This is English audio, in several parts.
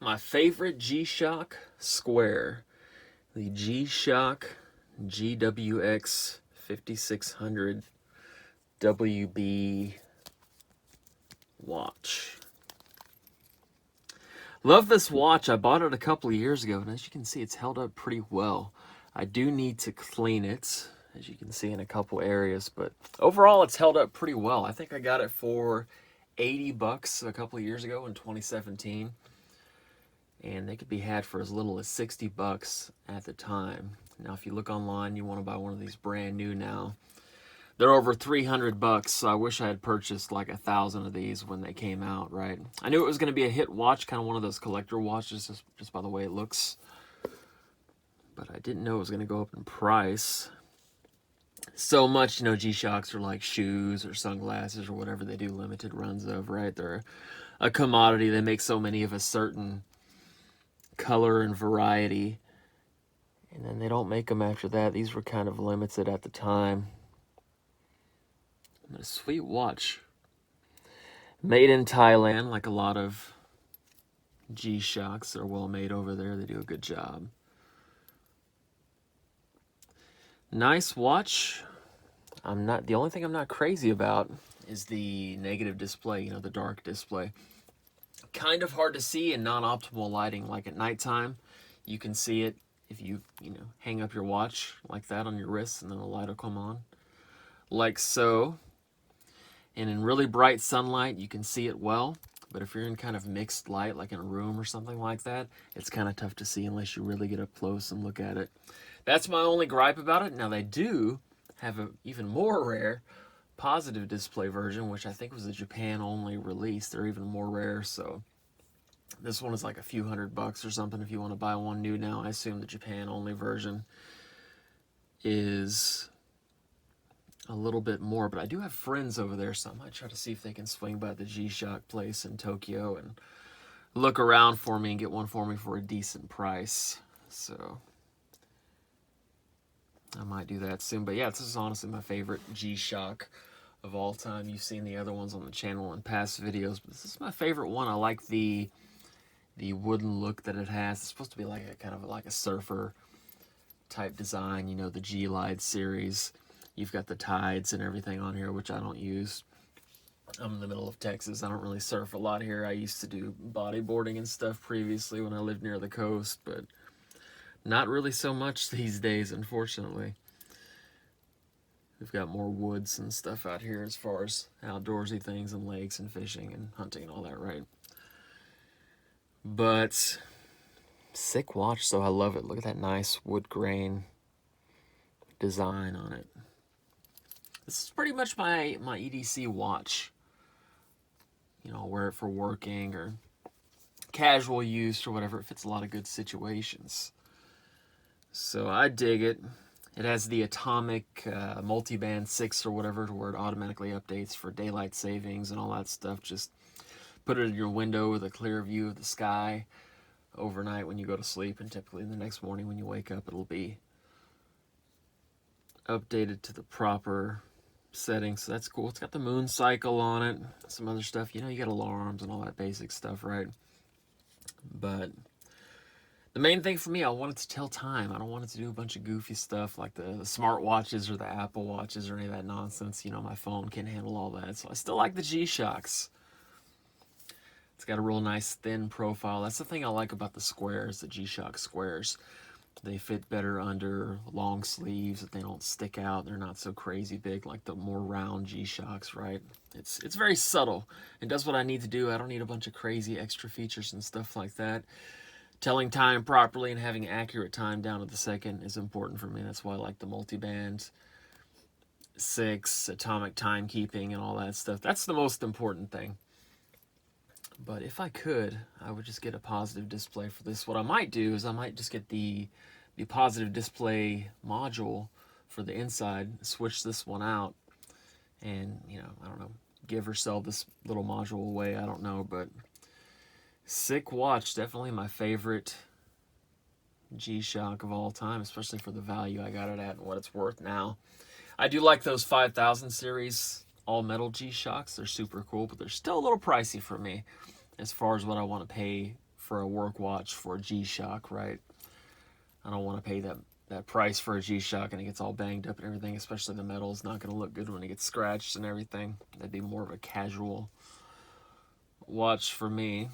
my favorite G-Shock square, the G-Shock GWX-5600WB watch. Love this watch. I bought it a couple of years ago, and as you can see, it's held up pretty well. I do need to clean it, as you can see, in a couple areas, but overall it's held up pretty well. I think I got it for 80 bucks a couple of years ago in 2017, and they could be had for as little as 60 bucks at the time. Now if you look online, you want to buy one of these brand new now, they're over 300 bucks, so I wish I had purchased like 1,000 of these when they came out, right? I knew it was going to be a hit watch, kind of one of those collector watches, just by the way it looks, but I didn't know it was going to go up in price so much. You know, G-Shocks are like shoes or sunglasses or whatever they do limited runs of, right? They're a commodity. They make so many of a certain color and variety, and then they don't make them after that. These were kind of limited at the time. A sweet watch. Made in Thailand, like a lot of G-Shocks. They're well made over there. They do a good job. Nice watch. The only thing I'm not crazy about is the negative display, you know, the dark display. Kind of hard to see in non-optimal lighting, like at nighttime. You can see it if you hang up your watch like that on your wrist, and then the light will come on. Like so. And in really bright sunlight, you can see it well. But if you're in kind of mixed light, like in a room or something like that, it's kind of tough to see unless you really get up close and look at it. That's my only gripe about it. Now, they do have an even more rare positive display version, which I think was a Japan-only release. They're even more rare, so this one is like a few $100 or something if you want to buy one new now. I assume the Japan-only version is a little bit more, but I do have friends over there, so I might try to see if they can swing by the G-Shock place in Tokyo and look around for me and get one for me for a decent price. So I might do that soon. But yeah, this is honestly my favorite G-Shock of all time. You've seen the other ones on the channel in past videos, but this is my favorite one. I like the wooden look that it has. It's supposed to be like a kind of like a surfer type design, you know, the G-Lide series. You've got the tides and everything on here, which I don't use. I'm in the middle of Texas. I don't really surf a lot here. I used to do bodyboarding and stuff previously when I lived near the coast, but not really so much these days, unfortunately. We've got more woods and stuff out here as far as outdoorsy things and lakes and fishing and hunting and all that, right? But sick watch, so I love it. Look at that nice wood grain design on it. This is pretty much my EDC watch. You know, I'll wear it for working or casual use or whatever. It fits a lot of good situations. So I dig it. It has the atomic multiband 6 or whatever, to where it automatically updates for daylight savings and all that stuff. Just put it in your window with a clear view of the sky overnight when you go to sleep, and typically the next morning when you wake up, it'll be updated to the proper settings. So that's cool. It's got the moon cycle on it, some other stuff. You know, you got alarms and all that basic stuff, right? But the main thing for me, I want it to tell time. I don't want it to do a bunch of goofy stuff like the smart watches or the Apple watches or any of that nonsense. You know, my phone can't handle all that. So I still like the G-Shocks. It's got a real nice thin profile. That's the thing I like about the squares, the G-Shock squares. They fit better under long sleeves, that they don't stick out. They're not so crazy big like the more round G-Shocks, right? It's very subtle. It does what I need to do. I don't need a bunch of crazy extra features and stuff like that. Telling time properly and having accurate time down to the second is important for me. That's why I like the Multiband 6, atomic timekeeping and all that stuff. That's the most important thing. But if I could, I would just get a positive display for this. What I might do is I might just get the positive display module for the inside, switch this one out, and, you know, I don't know, give or sell this little module away. I don't know, but sick watch. Definitely my favorite G-Shock of all time, especially for the value I got it at and what it's worth now. I do like those 5000 series all-metal G-Shocks. They're super cool, but they're still a little pricey for me as far as what I want to pay for a work watch for a G-Shock, right? I don't want to pay that price for a G-Shock and it gets all banged up and everything, especially the metal is not going to look good when it gets scratched and everything. That'd be more of a casual watch for me.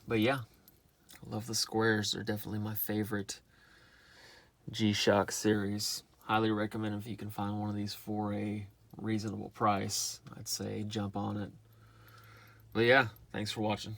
But yeah, I love the squares. They're definitely my favorite G-Shock series. Highly recommend if you can find one of these for a reasonable price. I'd say jump on it. But yeah, thanks for watching.